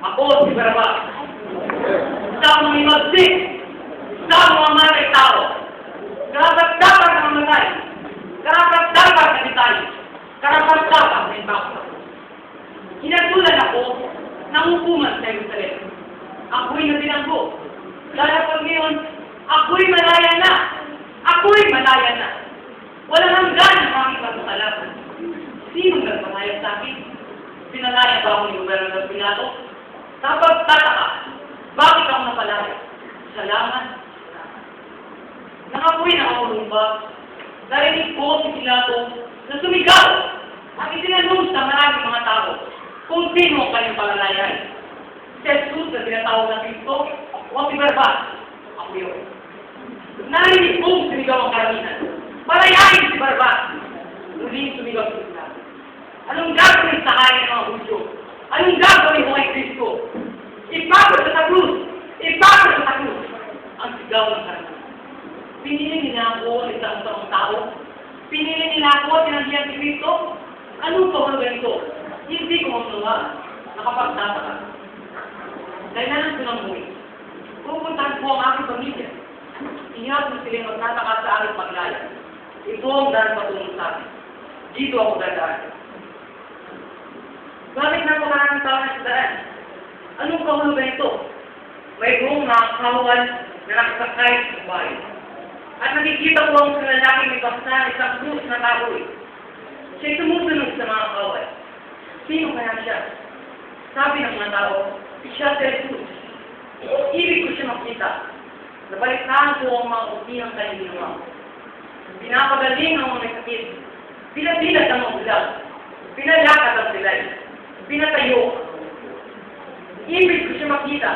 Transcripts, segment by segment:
Ako si Barabas. Isang magsik. Isang mamatay tao. Karapat-dapat na mamatay. Karapat-dapat na bitay. Karapat-dapat na impakto. Hinatulan ako ng hukuman sa Jerusalem. Ako'y natinanggo. Dahil pag ngayon, ako'y malaya na. Ako'y malaya na. Walang hanggan ang aking pagkakalaban. Sinong nagpapayag sa akin? Pinalaya ba ako ni Gobernador Pilato? Kapag tataka, bakit ako napalaya? Salamat. Nakapoy na ako lumba. Narinig ko si Pilato na sumigaw at itinanong sa maraming mga tao kung sino ang kanyang palalayan. Si Jesus na tinatawag na Kristo o si Barabas? Ako yun. Narinig kong sumigaw ang karamihan. Palayain si Barabas. Muling sumigaw si Pilato. Anong gagawin sa kanya ng mga Hudyo? Anong gagawin mo kay Kristo? Ipapot sa krus! Ipapot sa krus! Ang sigaw ng karamihan. Pinili nila ako ng isang tao. Pinili nila ako tinanggihan si Kristo. Anong pahulugan ito? Hindi ko mamunuwa. Nakapagtataka. Dahil nalang ko ng buhay. Pupuntahan ko ang aking pamilya. Iyak mo silang magtataka sa aking paglaya. Ito ang dahil patulong sa akin. Dito ako dadaan. Bakit na ako maraming tao na sidaan? Anong kahulugan ito? Mayroong nakakawal na nakasakay sa bahay. At nakikita ko ang sa lalaking may baksa isang krus na kahoy. Siya'y sumusunod sa mga kawal. Sino kaya siya? Sabi ng mga tao, siya si Jesus. Ibig ko siya makita. Nabalitaan ko ang mga uti ng kanyang ginawa. Pinapagaling ang mga sakit. Pinabilat ang mga ulang. Pinalakad ang silay. Pinatayo. Ibig ko siya makita.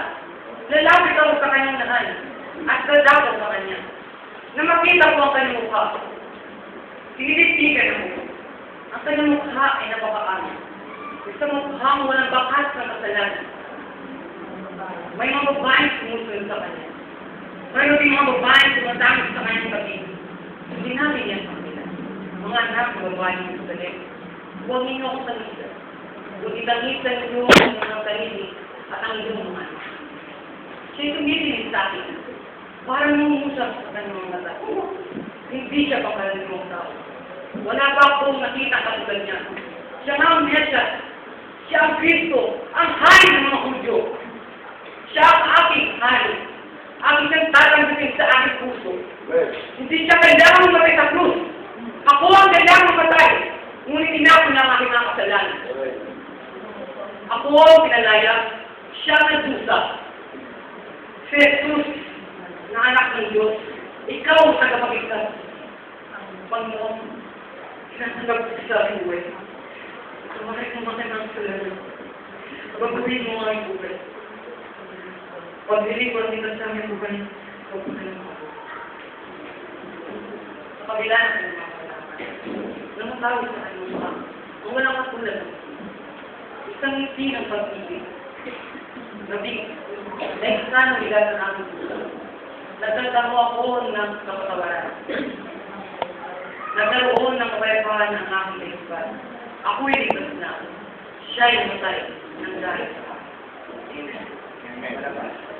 Lalapit ako sa kanyang nahan. At dadagaw sa kanya. Na makita ko ang kanyang mukha. Siniliptikan mo. Ang kanyang mukha ay napakaan. Isang mukhang walang bakas na kasalanan. May mga babaeng sumusunod sa kanya. Mayroon din mga babaeng sumasamit sa kanyang tabi. Sinabi niya sa kanila, mga anak ng babaeng ng Jerusalem, huwag ninyo akong tangisan. Huwag itangisan ninyo ang mga sarili at ang inyong mga anak. Siya'y tumitingin sa akin. Parang nangungusap sa kanyang mga mata. Hindi siya pangalalimong tao. Wala pa akong nakita katulad niya. Siya nga ang Mesiyas. Siya ang Kristo, ang hari ng mga Hudyo. Siya ang aking hari. Ang isang tatanggapin sa aking puso. Hindi siya kailangang mamatay sa krus. Ako ang kailangang mamatay. Ngunit inako na ang aking mga kasalanan. Ako ang pinalaya. Siya ang nagdusa. Si Jesus, na anak ng Diyos, ikaw ang tagapagligtas. Panginoon, sinasagot ko sa aking buhay. Tumakit mo mga ng kasalanan. Babaguhin mo ang aking buhay. Pag-deliver nila sa amin buhay, huwag ko na ako. Sa kabila na sa mga kasalanan, namatawag sa kanyang mukha. Kung walang katulad, isang ngiti ng pag-ibig. Nabig, dahil sa ng bigat ng aking puso. Nagdaldaho ako ng kapatawaran. Nagkaroon ng kapayapahan ng aking kaisipan. Ako'y ligtas na. Siya'y namatay ng dahil sa akin. Amen.